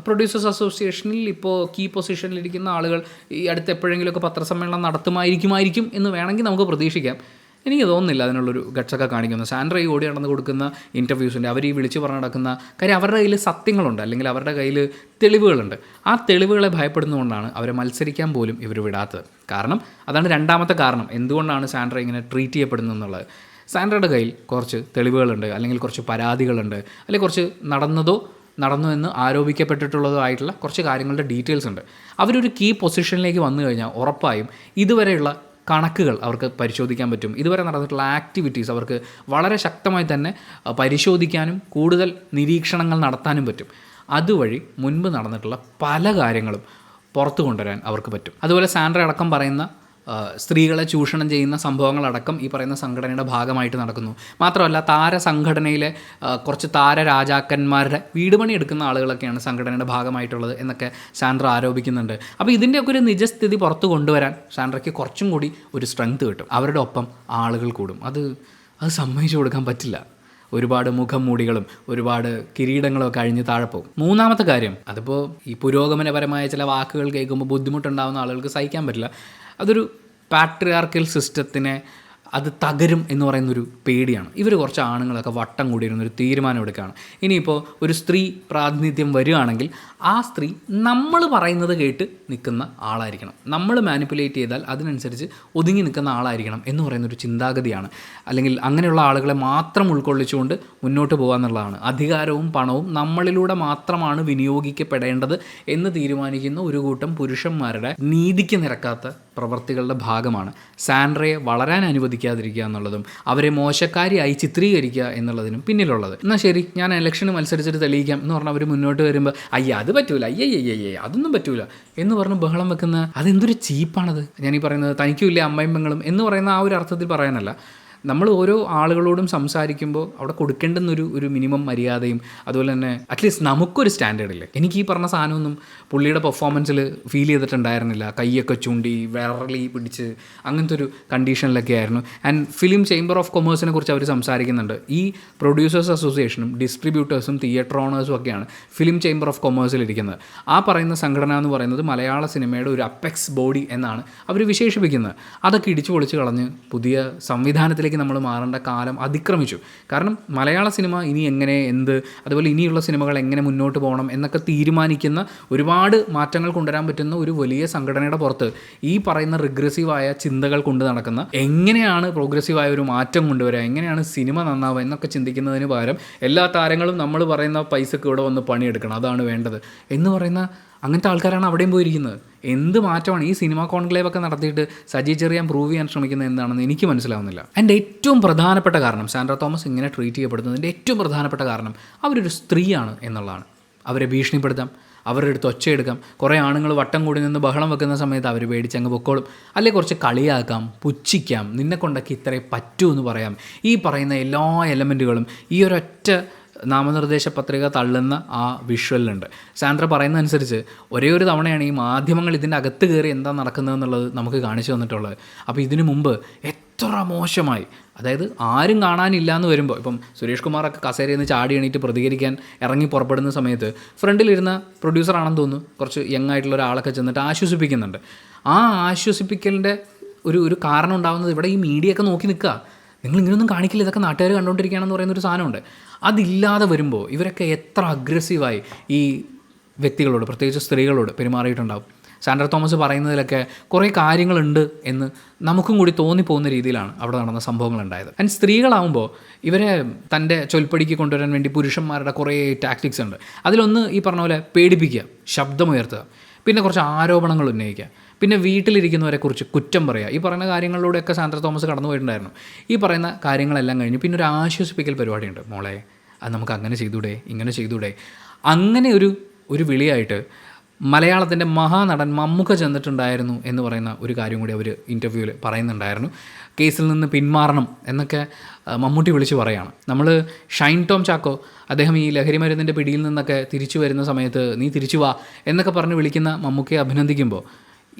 പ്രൊഡ്യൂസേഴ്സ് അസോസിയേഷനിൽ ഇപ്പോൾ കീ പൊസിഷനിലിരിക്കുന്ന ആളുകൾ ഈ അടുത്ത് എപ്പോഴെങ്കിലുമൊക്കെ പത്രസമ്മേളനം നടത്തുമായിരിക്കും എന്ന് വേണമെങ്കിൽ നമുക്ക് പ്രതീക്ഷിക്കാം. എനിക്ക് തോന്നുന്നില്ല അതിനുള്ളൊരു ഗട്ട്സൊക്കെ കാണിക്കുന്നത്. സാൻഡ്ര ഈ ഓടി നടന്ന് കൊടുക്കുന്ന ഇൻ്റർവ്യൂസിൻ്റെ അവർ ഈ വിളിച്ച് പറഞ്ഞ് നടക്കുന്ന കാര്യം, അവരുടെ കയ്യിൽ സത്യങ്ങളുണ്ട്, അല്ലെങ്കിൽ അവരുടെ കയ്യിൽ തെളിവുകളുണ്ട്. ആ തെളിവുകളെ ഭയപ്പെടുന്നതുകൊണ്ടാണ് അവരെ മത്സരിക്കാൻ പോലും ഇവർ വിടാത്തത്. കാരണം അതാണ് രണ്ടാമത്തെ കാരണം എന്തുകൊണ്ടാണ് സാൻഡ്ര ഇങ്ങനെ ട്രീറ്റ് ചെയ്യപ്പെടുന്നത് എന്നുള്ളത്. സാൻഡ്രയുടെ കയ്യിൽ കുറച്ച് തെളിവുകളുണ്ട്, അല്ലെങ്കിൽ കുറച്ച് പരാതികളുണ്ട്, അല്ലെങ്കിൽ കുറച്ച് നടന്നു എന്ന് ആരോപിക്കപ്പെട്ടിട്ടുള്ളതോ ആയിട്ടുള്ള കുറച്ച് കാര്യങ്ങളുടെ ഡീറ്റെയിൽസ് ഉണ്ട്. അവരൊരു കീ പൊസിഷനിലേക്ക് വന്നു കഴിഞ്ഞാൽ ഉറപ്പായും ഇതുവരെയുള്ള കണക്കുകൾ അവർക്ക് പരിശോധിക്കാൻ പറ്റും. ഇതുവരെ നടന്നിട്ടുള്ള ആക്ടിവിറ്റീസ് അവർക്ക് വളരെ ശക്തമായി തന്നെ പരിശോധിക്കാനും കൂടുതൽ നിരീക്ഷണങ്ങൾ നടത്താനും പറ്റും. അതുവഴി മുൻപ് നടന്നിട്ടുള്ള പല കാര്യങ്ങളും പുറത്തു കൊണ്ടുവരാൻ അവർക്ക് പറ്റും. അതുപോലെ സാൻഡ്ര അടക്കം പറയുന്ന സ്ത്രീകളെ ചൂഷണം ചെയ്യുന്ന സംഭവങ്ങളടക്കം ഈ പറയുന്ന സംഘടനയുടെ ഭാഗമായിട്ട് നടക്കുന്നു. മാത്രമല്ല താരസംഘടനയിലെ കുറച്ച് താരരാജാക്കന്മാരുടെ വീട് പണി എടുക്കുന്ന ആളുകളൊക്കെയാണ് സംഘടനയുടെ ഭാഗമായിട്ടുള്ളത് എന്നൊക്കെ സാൻഡ്ര ആരോപിക്കുന്നുണ്ട്. അപ്പോൾ ഇതിൻ്റെയൊക്കെ ഒരു നിജസ്ഥിതി പുറത്ത് കൊണ്ടുവരാൻ സാൻഡ്രയ്ക്ക് കുറച്ചും കൂടി ഒരു സ്ട്രെങ്ത് കിട്ടും. അവരുടെ ഒപ്പം ആളുകൾ കൂടും. അത് സമ്മതിച്ചു കൊടുക്കാൻ പറ്റില്ല. ഒരുപാട് മുഖം മൂടികളും ഒരുപാട് കിരീടങ്ങളും ഒക്കെ അഴിഞ്ഞ് താഴെ പോകും. മൂന്നാമത്തെ കാര്യം, അതിപ്പോൾ ഈ പുരോഗമനപരമായ ചില വാക്കുകൾ കേൾക്കുമ്പോൾ ബുദ്ധിമുട്ടുണ്ടാകുന്ന ആളുകൾക്ക് സഹിക്കാൻ പറ്റില്ല. അതൊരു പാട്രിയാർക്കൽ സിസ്റ്റത്തിനെ അത് തകരും എന്ന് പറയുന്നൊരു പേടിയാണ്. ഇവർ കുറച്ച് ആണുങ്ങളൊക്കെ വട്ടം കൂടിയിരുന്നൊരു തീരുമാനം എടുക്കുകയാണ്. ഇനിയിപ്പോൾ ഒരു സ്ത്രീ പ്രാതിനിധ്യം വരികയാണെങ്കിൽ ആ സ്ത്രീ നമ്മൾ പറയുന്നത് കേട്ട് നിൽക്കുന്ന ആളായിരിക്കണം. നമ്മൾ മാനിപ്പുലേറ്റ് ചെയ്താൽ അതിനനുസരിച്ച് ഒതുങ്ങി നിൽക്കുന്ന ആളായിരിക്കണം എന്ന് പറയുന്നൊരു ചിന്താഗതിയാണ്. അല്ലെങ്കിൽ അങ്ങനെയുള്ള ആളുകളെ മാത്രം ഉൾക്കൊള്ളിച്ചുകൊണ്ട് മുന്നോട്ട് പോകുക എന്നുള്ളതാണ്. അധികാരവും പണവും നമ്മളിലൂടെ മാത്രമാണ് വിനിയോഗിക്കപ്പെടേണ്ടത് എന്ന് തീരുമാനിക്കുന്ന ഒരു കൂട്ടം പുരുഷന്മാരുടെ നീതിക്ക് നിരക്കാത്ത പ്രവർത്തികളുടെ ഭാഗമാണ് സാൻഡ്രയെ വളരാൻ അനുവദിക്കാതിരിക്കുക എന്നുള്ളതും അവരെ മോശക്കാരിയായി ചിത്രീകരിക്കുക എന്നുള്ളതിനും പിന്നിലുള്ളത്. എന്നാൽ ശരി, ഞാൻ ഇലക്ഷന് മത്സരിച്ചിട്ട് തെളിയിക്കാം എന്ന് പറഞ്ഞാൽ അവർ മുന്നോട്ട് വരുമ്പോൾ അത് പറ്റൂല, അതൊന്നും പറ്റൂല എന്ന് പറഞ്ഞ് ബഹളം വെക്കുന്ന അതെന്തൊരു ചീപ്പാണത്. ഞാനീ പറയുന്നത് തനിക്കും ഇല്ല അമ്മയും പെങ്ങളും എന്ന് പറയുന്ന ആ ഒരു അർത്ഥത്തിൽ പറയാനല്ല. നമ്മൾ ഓരോ ആളുകളോടും സംസാരിക്കുമ്പോൾ അവിടെ കൊടുക്കേണ്ടുന്നൊരു മിനിമം മര്യാദയും അതുപോലെ തന്നെ അറ്റ്ലീസ്റ്റ് നമുക്കൊരു സ്റ്റാൻഡേർഡില്ലേ. എനിക്ക് ഈ പറഞ്ഞ സാധനമൊന്നും പുള്ളിയുടെ പെർഫോമൻസിൽ ഫീൽ ചെയ്തിട്ടുണ്ടായിരുന്നില്ല. കൈയൊക്കെ ചൂണ്ടി വിരളി പിടിച്ച് അങ്ങനത്തെ ഒരു കണ്ടീഷനിലൊക്കെ ആയിരുന്നു. ആൻഡ് ഫിലിം ചേംബർ ഓഫ് കൊമേഴ്സിനെ കുറിച്ച് അവർ സംസാരിക്കുന്നുണ്ട്. ഈ പ്രൊഡ്യൂസേഴ്സ് അസോസിയേഷനും ഡിസ്ട്രിബ്യൂട്ടേഴ്സും തിയേറ്റർ ഓണേഴ്സും ഒക്കെയാണ് ഫിലിം ചേംബർ ഓഫ് കൊമേഴ്സിലിരിക്കുന്നത്. ആ പറയുന്ന സംഘടന എന്ന് പറയുന്നത് മലയാള സിനിമയുടെ ഒരു അപ്പെക്സ് ബോഡി എന്നാണ് അവർ വിശേഷിപ്പിക്കുന്നത്. അതൊക്കെ ഇടിച്ചു പൊളിച്ച് കളഞ്ഞ് പുതിയ സംവിധാനത്തിലേക്ക് നമ്മൾ മാറേണ്ട കാലം അതിക്രമിച്ചു. കാരണം മലയാള സിനിമ ഇനി എങ്ങനെ അതുപോലെ ഇനിയുള്ള സിനിമകൾ എങ്ങനെ മുന്നോട്ട് പോകണം എന്നൊക്കെ തീരുമാനിക്കുന്ന ഒരുപാട് മാറ്റങ്ങൾ കൊണ്ടുവരാൻ പറ്റുന്ന ഒരു വലിയ സംഘടനയുടെ പുറത്ത് ഈ പറയുന്ന റിഗ്രസീവായ ചിന്തകൾ കൊണ്ട് നടക്കുന്ന എങ്ങനെയാണ് പ്രോഗ്രസീവായ ഒരു മാറ്റം കൊണ്ടുവരിക, എങ്ങനെയാണ് സിനിമ നന്നാവുക എന്നൊക്കെ ചിന്തിക്കുന്നതിന് പകരം എല്ലാ താരങ്ങളും നമ്മൾ പറയുന്ന പൈസക്ക് ഇവിടെ വന്ന് പണിയെടുക്കണം, അതാണ് വേണ്ടത് എന്ന് പറയുന്ന അങ്ങനത്തെ ആൾക്കാരാണ് അവിടെയും പോയിരിക്കുന്നത്. എന്ത് മാറ്റമാണ് ഈ സിനിമ കോൺക്ലേവ് ഒക്കെ നടത്തിയിട്ട് സജി ചെറിയാൻ പ്രൂവ് ചെയ്യാൻ ശ്രമിക്കുന്നത് എന്താണെന്ന് എനിക്ക് മനസ്സിലാവുന്നില്ല. എൻ്റെ ഏറ്റവും പ്രധാനപ്പെട്ട കാരണം സാൻഡ്ര തോമസ് ഇങ്ങനെ ട്രീറ്റ് ചെയ്യപ്പെടുന്നതിൻ്റെ ഏറ്റവും പ്രധാനപ്പെട്ട കാരണം അവരൊരു സ്ത്രീയാണ് എന്നുള്ളതാണ്. അവരെ ഭീഷണിപ്പെടുത്താം, അവരുടെ അടുത്ത് ഒച്ചയെടുക്കാം. കുറേ ആണുങ്ങൾ വട്ടം കൂടി നിന്ന് ബഹളം വെക്കുന്ന സമയത്ത് അവർ പേടിച്ചങ്ങ് പൊക്കോളും. അല്ലെങ്കിൽ കുറച്ച് കളിയാക്കാം, പുച്ഛിക്കാം, നിന്നെ കൊണ്ടൊക്കെ ഇത്രേ പറ്റൂ എന്ന് പറയാം. ഈ പറയുന്ന എല്ലാ എലമെൻറ്റുകളും ഈ ഒരൊറ്റ നാമനിർദ്ദേശ പത്രിക തള്ളുന്ന ആ വിഷ്വലിലുണ്ട്. സാൻഡ്ര പറയുന്നതനുസരിച്ച് ഒരേ ഒരു തവണയാണ് ഈ മാധ്യമങ്ങൾ ഇതിൻ്റെ അകത്ത് കയറി എന്താ നടക്കുന്നതെന്നുള്ളത് നമുക്ക് കാണിച്ചു തന്നിട്ടുള്ളത്. അപ്പോൾ ഇതിനു മുമ്പ് എത്ര മോശമായി, അതായത് ആരും കാണാനില്ല എന്ന് വരുമ്പോൾ ഇപ്പം സുരേഷ് കുമാറൊക്കെ കസേരയിൽ നിന്ന് ചാടി എണീറ്റ് പ്രതികരിക്കാൻ ഇറങ്ങി പുറപ്പെടുന്ന സമയത്ത് ഫ്രണ്ടിലിരുന്ന പ്രൊഡ്യൂസറാണെന്ന് തോന്നുന്നു കുറച്ച് യങ് ആയിട്ടുള്ള ഒരാളൊക്കെ ചെന്നിട്ട് ആശ്വസിപ്പിക്കുന്നുണ്ട്. ആ ആശ്വസിപ്പിക്കലിൻ്റെ ഒരു കാരണം ഉണ്ടാകുന്നത് ഇവിടെ ഈ മീഡിയ ഒക്കെ നോക്കി നിൽക്കുക, നിങ്ങൾ ഇങ്ങനെയൊന്നും കാണിക്കില്ല, ഇതൊക്കെ നാട്ടുകാർ കണ്ടുകൊണ്ടിരിക്കുകയാണെന്ന് പറയുന്നൊരു സാധനമുണ്ട്. അതില്ലാതെ വരുമ്പോൾ ഇവരൊക്കെ എത്ര അഗ്രസീവായി ഈ വ്യക്തികളോട് പ്രത്യേകിച്ച് സ്ത്രീകളോട് പെരുമാറിയിട്ടുണ്ടാവും. സാൻഡ്ര തോമസ് പറയുന്നതിലൊക്കെ കുറേ കാര്യങ്ങളുണ്ട് എന്ന് നമുക്കും കൂടി തോന്നിപ്പോകുന്ന രീതിയിലാണ് അവിടെ നടന്ന സംഭവങ്ങളുണ്ടായത്. ആൻഡ് സ്ത്രീകളാവുമ്പോൾ ഇവരെ തൻ്റെ ചൊൽപ്പടിക്ക് കൊണ്ടുവരാൻ വേണ്ടി പുരുഷന്മാരുടെ കുറേ ടാക്ടിക്സ് ഉണ്ട്. അതിലൊന്ന് ഈ പറഞ്ഞ പോലെ പേടിപ്പിക്കുക, ശബ്ദമുയർത്തുക, പിന്നെ കുറച്ച് ആരോപണങ്ങൾ ഉന്നയിക്കുക, പിന്നെ വീട്ടിലിരിക്കുന്നവരെ കുറിച്ച് കുറ്റം പറയുക. ഈ പറയുന്ന കാര്യങ്ങളിലൂടെയൊക്കെ സാൻഡ്ര തോമസ് കടന്നു പോയിട്ടുണ്ടായിരുന്നു. ഈ പറയുന്ന കാര്യങ്ങളെല്ലാം കഴിഞ്ഞ് പിന്നെ ഒരു ആശ്വസിപ്പിക്കൽ പരിപാടിയുണ്ട്. മോളെ, അത് നമുക്ക് അങ്ങനെ ചെയ്തൂടെ, ഇങ്ങനെ ചെയ്തൂടെ. അങ്ങനെ ഒരു വിളിയായിട്ട് മലയാളത്തിൻ്റെ മഹാനടൻ മമ്മൂക്ക ചെന്നിട്ടുണ്ടായിരുന്നു എന്ന് പറയുന്ന ഒരു കാര്യം കൂടി അവർ ഇൻ്റർവ്യൂവിൽ പറയുന്നുണ്ടായിരുന്നു. കേസിൽ നിന്ന് പിന്മാറണം എന്നൊക്കെ മമ്മൂട്ടി വിളിച്ച് പറയുകയാണ്. നമ്മൾ ഷൈൻ ടോം ചാക്കോ അദ്ദേഹം ഈ ലഹരി മരുന്നിൻ്റെ പിടിയിൽ നിന്നൊക്കെ തിരിച്ചു വരുന്ന സമയത്ത് നീ തിരിച്ചു വാ എന്നൊക്കെ പറഞ്ഞ് വിളിക്കുന്ന മമ്മൂക്കയെ അഭിനന്ദിക്കുമ്പോൾ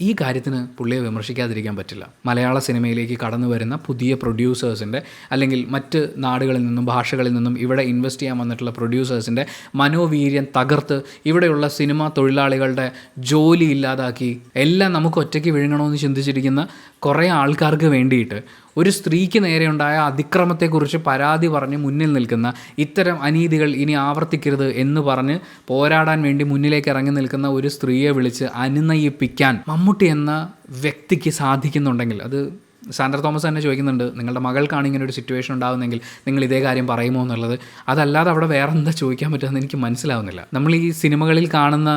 ഈ കാര്യത്തിന് പുള്ളിയെ വിമർശിക്കാതിരിക്കാൻ പറ്റില്ല. മലയാള സിനിമയിലേക്ക് കടന്നു വരുന്ന പുതിയ പ്രൊഡ്യൂസേഴ്സിൻ്റെ അല്ലെങ്കിൽ മറ്റ് നാടുകളിൽ നിന്നും ഭാഷകളിൽ നിന്നും ഇവിടെ ഇൻവെസ്റ്റ് ചെയ്യാൻ വന്നിട്ടുള്ള പ്രൊഡ്യൂസേഴ്സിൻ്റെ മനോവീര്യം തകർത്ത് ഇവിടെയുള്ള സിനിമാ തൊഴിലാളികളുടെ ജോലി ഇല്ലാതാക്കി എല്ലാം നമുക്ക് ഒറ്റയ്ക്ക് വിഴുങ്ങണമെന്ന് ചിന്തിച്ചിരിക്കുന്ന കുറേ ആൾക്കാർക്ക് വേണ്ടിയിട്ട് ഒരു സ്ത്രീക്ക് നേരെയുണ്ടായ അതിക്രമത്തെക്കുറിച്ച് പരാതി പറഞ്ഞ് മുന്നിൽ നിൽക്കുന്ന, ഇത്തരം അനീതികൾ ഇനി ആവർത്തിക്കരുത് എന്ന് പറഞ്ഞ് പോരാടാൻ വേണ്ടി മുന്നിലേക്ക് ഇറങ്ങി നിൽക്കുന്ന ഒരു സ്ത്രീയെ വിളിച്ച് അനുനയിപ്പിക്കാൻ മമ്മൂട്ടി എന്ന വ്യക്തിക്ക് സാധിക്കുന്നുണ്ടെങ്കിൽ, അത് സാൻഡ്ര തോമസ് തന്നെ ചോദിക്കുന്നുണ്ട്, നിങ്ങളുടെ മകൾക്കാണ് ഇങ്ങനെ ഒരു സിറ്റുവേഷൻ ഉണ്ടാകുന്നെങ്കിൽ നിങ്ങൾ ഇതേ കാര്യം പറയുമോ എന്നുള്ളത്. അതല്ലാതെ അവിടെ വേറെ എന്താ ചോദിക്കാൻ പറ്റുമെന്ന് എനിക്ക് മനസ്സിലാവുന്നില്ല. നമ്മൾ ഈ സിനിമകളിൽ കാണുന്ന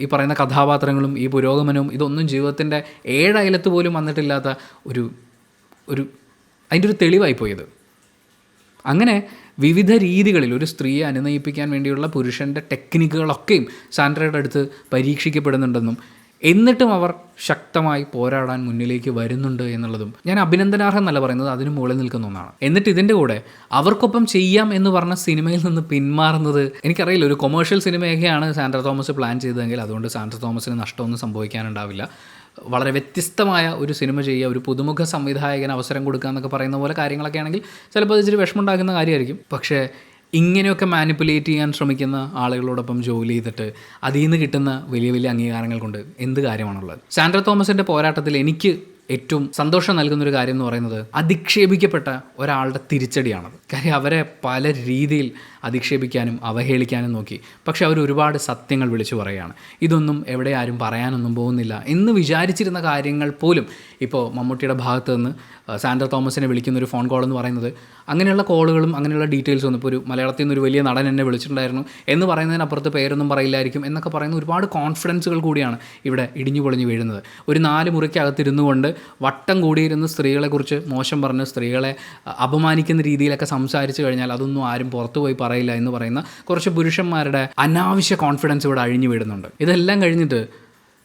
ഈ പറയുന്ന കഥാപാത്രങ്ങളും ഈ പുരോഗമനവും ഇതൊന്നും ജീവിതത്തിൻ്റെ 7 അയലത്ത് പോലും വന്നിട്ടില്ലാത്ത ഒരു അതിൻ്റെ ഒരു തെളിവായിപ്പോയത്. അങ്ങനെ വിവിധ രീതികളിൽ ഒരു സ്ത്രീയെ അനുനയിപ്പിക്കാൻ വേണ്ടിയുള്ള പുരുഷൻ്റെ ടെക്നിക്കുകളൊക്കെയും സാൻഡ്രയുടെ അടുത്ത് പരീക്ഷിക്കപ്പെടുന്നുണ്ടെന്നും എന്നിട്ടും അവർ ശക്തമായി പോരാടാൻ മുന്നിലേക്ക് വരുന്നുണ്ട് എന്നുള്ളതും ഞാൻ അഭിനന്ദനാർഹം എന്നല്ല പറയുന്നത്, അതിന് മുകളിൽ നിൽക്കുന്ന ഒന്നാണ്. എന്നിട്ട് ഇതിൻ്റെ കൂടെ അവർക്കൊപ്പം ചെയ്യാം എന്ന് പറഞ്ഞ സിനിമയിൽ നിന്ന് പിന്മാറുന്നത്, എനിക്കറിയില്ല, ഒരു കൊമേഴ്ഷ്യൽ സിനിമയൊക്കെയാണ് സാൻഡ്ര തോമസ് പ്ലാൻ ചെയ്തതെങ്കിൽ അതുകൊണ്ട് സാൻഡ്ര തോമസിന് നഷ്ടമൊന്നും സംഭവിക്കാനുണ്ടാവില്ല. വളരെ വ്യത്യസ്തമായ ഒരു സിനിമ ചെയ്യുക, ഒരു പുതുമുഖ സംവിധായകന് അവസരം കൊടുക്കുക എന്നൊക്കെ പറയുന്ന പോലെ കാര്യങ്ങളൊക്കെ ആണെങ്കിൽ ചിലപ്പോൾ അത് ഇച്ചിരി വിഷമമുണ്ടാക്കുന്ന കാര്യമായിരിക്കും. പക്ഷേ ഇങ്ങനെയൊക്കെ മാനിപ്പുലേറ്റ് ചെയ്യാൻ ശ്രമിക്കുന്ന ആളുകളോടൊപ്പം ജോലി ചെയ്തിട്ട് അതിൽ നിന്ന് കിട്ടുന്ന വലിയ വലിയ അംഗീകാരങ്ങൾ കൊണ്ട് എന്ത് കാര്യമാണുള്ളത്? സാൻഡ്ര തോമസിൻ്റെ പോരാട്ടത്തിൽ എനിക്ക് ഏറ്റവും സന്തോഷം നൽകുന്നൊരു കാര്യം എന്ന് പറയുന്നത് അധിക്ഷേപിക്കപ്പെട്ട ഒരാളുടെ തിരിച്ചടിയാണത്. കാര്യം അവരെ പല രീതിയിൽ അധിക്ഷേപിക്കാനും അവഹേളിക്കാനും നോക്കി, പക്ഷെ അവർ ഒരുപാട് സത്യങ്ങൾ വിളിച്ചു പറയുകയാണ്. ഇതൊന്നും എവിടെ ആരും പറയാനൊന്നും പോകുന്നില്ല എന്ന് വിചാരിച്ചിരുന്ന കാര്യങ്ങൾ പോലും ഇപ്പോൾ മമ്മൂട്ടിയുടെ ഭാഗത്ത് നിന്ന് സാൻഡ്ര തോമസിനെ വിളിക്കുന്നൊരു ഫോൺ കോൾ എന്ന് പറയുന്നത്, അങ്ങനെയുള്ള കോളുകളും അങ്ങനെയുള്ള ഡീറ്റെയിൽസും ഒന്നും, ഇപ്പോൾ ഒരു മലയാളത്തിൽ നിന്നൊരു വലിയ നടൻ എന്നെ വിളിച്ചിട്ടുണ്ടായിരുന്നു എന്ന് പറയുന്നതിനപ്പുറത്ത് പേരൊന്നും പറയില്ലായിരിക്കും എന്നൊക്കെ പറയുന്ന ഒരുപാട് കോൺഫിഡൻസുകൾ കൂടിയാണ് ഇവിടെ ഇടിഞ്ഞു പൊളിഞ്ഞു വീഴുന്നത്. ഒരു 4 മുറിക്കകത്തിരുന്നു കൊണ്ട് വട്ടം കൂടിയിരുന്ന് സ്ത്രീകളെക്കുറിച്ച് മോശം പറഞ്ഞ് സ്ത്രീകളെ അപമാനിക്കുന്ന രീതിയിലൊക്കെ സംസാരിച്ചു കഴിഞ്ഞാൽ അതൊന്നും ആരും പുറത്തു പോയി പറയില്ല എന്ന് പറയുന്ന കുറച്ച് പുരുഷന്മാരുടെ അനാവശ്യ കോൺഫിഡൻസ് ഇവിടെ അഴിഞ്ഞു വീടുന്നുണ്ട്. ഇതെല്ലാം കഴിഞ്ഞിട്ട്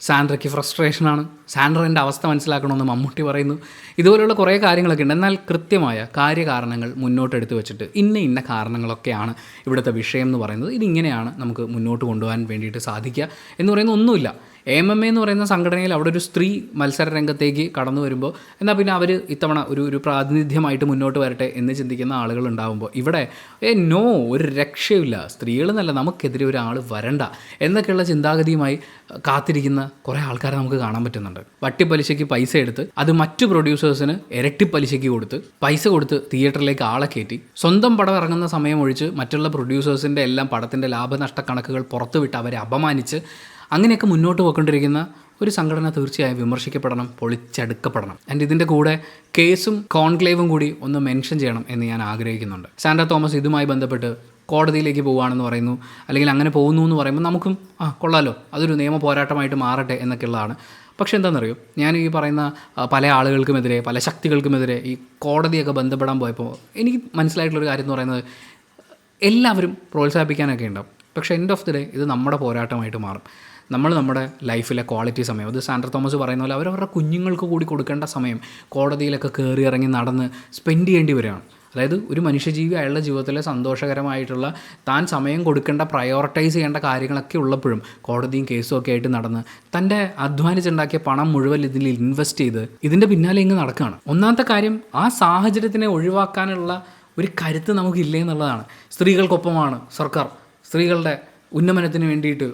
സാൻഡ്രയ്ക്ക് ഫ്രസ്ട്രേഷനാണ്. സാൻഡ്രൻ്റെ അവസ്ഥ മനസ്സിലാക്കണമെന്ന് മമ്മൂട്ടി പറയുന്നു. ഇതുപോലെയുള്ള കുറേ കാര്യങ്ങളൊക്കെ ഉണ്ട്. എന്നാൽ കൃത്യമായ കാര്യകാരണങ്ങൾ മുന്നോട്ടെടുത്ത് വെച്ചിട്ട് ഇന്ന കാരണങ്ങളൊക്കെയാണ് ഇവിടുത്തെ വിഷയം എന്ന് പറയുന്നത്, ഇതിങ്ങനെയാണ് നമുക്ക് മുന്നോട്ട് കൊണ്ടുപോകാൻ വേണ്ടിയിട്ട് സാധിക്കുക എന്ന് പറയുന്ന ഒന്നുമില്ല. AMMA എന്ന് പറയുന്ന സംഘടനയിൽ അവിടെ ഒരു സ്ത്രീ മത്സര രംഗത്തേക്ക് കടന്നു വരുമ്പോൾ എന്നാൽ പിന്നെ അവർ ഇത്തവണ ഒരു പ്രാതിനിധ്യമായിട്ട് മുന്നോട്ട് വരട്ടെ എന്ന് ചിന്തിക്കുന്ന ആളുകൾ ഉണ്ടാകുമ്പോൾ ഇവിടെ നോ, ഒരു രക്ഷയില്ല, സ്ത്രീകളെന്നല്ല നമുക്കെതിരെ ഒരാൾ വരണ്ട എന്നൊക്കെയുള്ള ചിന്താഗതിയുമായി കാത്തിരിക്കുന്ന കുറേ ആൾക്കാരെ നമുക്ക് കാണാൻ പറ്റുന്നുണ്ട്. വട്ടിപ്പലിശയ്ക്ക് പൈസ എടുത്ത് അത് മറ്റു പ്രൊഡ്യൂസേഴ്സിന് ഇരട്ടി പലിശയ്ക്ക് കൊടുത്ത് പൈസ കൊടുത്ത് തിയേറ്ററിലേക്ക് ആളെ കയറ്റി സ്വന്തം പടം ഇറങ്ങുന്ന സമയം ഒഴിച്ച് മറ്റുള്ള പ്രൊഡ്യൂസേഴ്സിൻ്റെ എല്ലാം പടത്തിൻ്റെ ലാഭനഷ്ട കണക്കുകൾ പുറത്തുവിട്ട് അവരെ അപമാനിച്ച് അങ്ങനെയൊക്കെ മുന്നോട്ട് പോയിക്കൊണ്ടിരിക്കുന്ന ഒരു സംഘടന തീർച്ചയായും വിമർശിക്കപ്പെടണം, പൊളിച്ചെടുക്കപ്പെടണം. ആൻഡ് ഇതിൻ്റെ കൂടെ കേസും കോൺക്ലേവും കൂടി ഒന്ന് മെൻഷൻ ചെയ്യണം എന്ന് ഞാൻ ആഗ്രഹിക്കുന്നുണ്ട്. സാൻഡ്ര തോമസ് ഇതുമായി ബന്ധപ്പെട്ട് കോടതിയിലേക്ക് പോവുകയാണെന്ന് പറയുന്നു, അല്ലെങ്കിൽ അങ്ങനെ പോകുന്നു എന്ന് പറയുമ്പോൾ നമുക്കും കൊള്ളാലോ, അതൊരു നിയമ പോരാട്ടമായിട്ട് മാറട്ടെ എന്നൊക്കെയുള്ളതാണ്. പക്ഷേ എന്താണെന്നറിയോ, ഞാൻ ഈ പറയുന്ന പല ആളുകൾക്കുമെതിരെ, പല ശക്തികൾക്കുമെതിരെ ഈ കോടതിയൊക്കെ ബന്ധപ്പെടാൻ പോയപ്പോൾ എനിക്ക് മനസ്സിലായിട്ടുള്ളൊരു കാര്യം എന്ന് പറയുന്നത്, എല്ലാവരും പ്രോത്സാഹിപ്പിക്കാനൊക്കെ ഉണ്ടാവും, പക്ഷേ എൻഡ് ഓഫ് ദി ഡേ ഇത് നമ്മുടെ പോരാട്ടമായിട്ട് മാറും. നമ്മൾ നമ്മുടെ ലൈഫിലെ ക്വാളിറ്റി സമയം, അത് സാൻഡ്ര തോമസ് പറയുന്ന പോലെ അവരവരുടെ കുഞ്ഞുങ്ങൾക്ക് കൂടി കൊടുക്കേണ്ട സമയം കോടതിയിലൊക്കെ കയറി ഇറങ്ങി നടന്ന് സ്പെൻഡ് ചെയ്യേണ്ടി വരികയാണ്. അതായത് ഒരു മനുഷ്യജീവി അയാളുടെ ജീവിതത്തിലെ സന്തോഷകരമായിട്ടുള്ള താൻ സമയം കൊടുക്കേണ്ട, പ്രയോറിറ്റൈസ് ചെയ്യേണ്ട കാര്യങ്ങളൊക്കെ ഉള്ളപ്പോഴും കോടതിയും കേസും ഒക്കെ ആയിട്ട് നടന്ന് തൻ്റെ അധ്വാനിച്ചുണ്ടാക്കിയ പണം മുഴുവൻ ഇതിൽ ഇൻവെസ്റ്റ് ചെയ്ത് ഇതിൻ്റെ പിന്നാലെ ഇങ്ങ് നടക്കുകയാണ്. ഒന്നാമത്തെ കാര്യം, ആ സാഹചര്യത്തിനെ ഒഴിവാക്കാനുള്ള ഒരു കരുത്ത് നമുക്കില്ലേ എന്നുള്ളതാണ്. സ്ത്രീകൾക്കൊപ്പമാണ് സർക്കാർ, സ്ത്രീകളുടെ ഉന്നമനത്തിന് വേണ്ടിയിട്ട്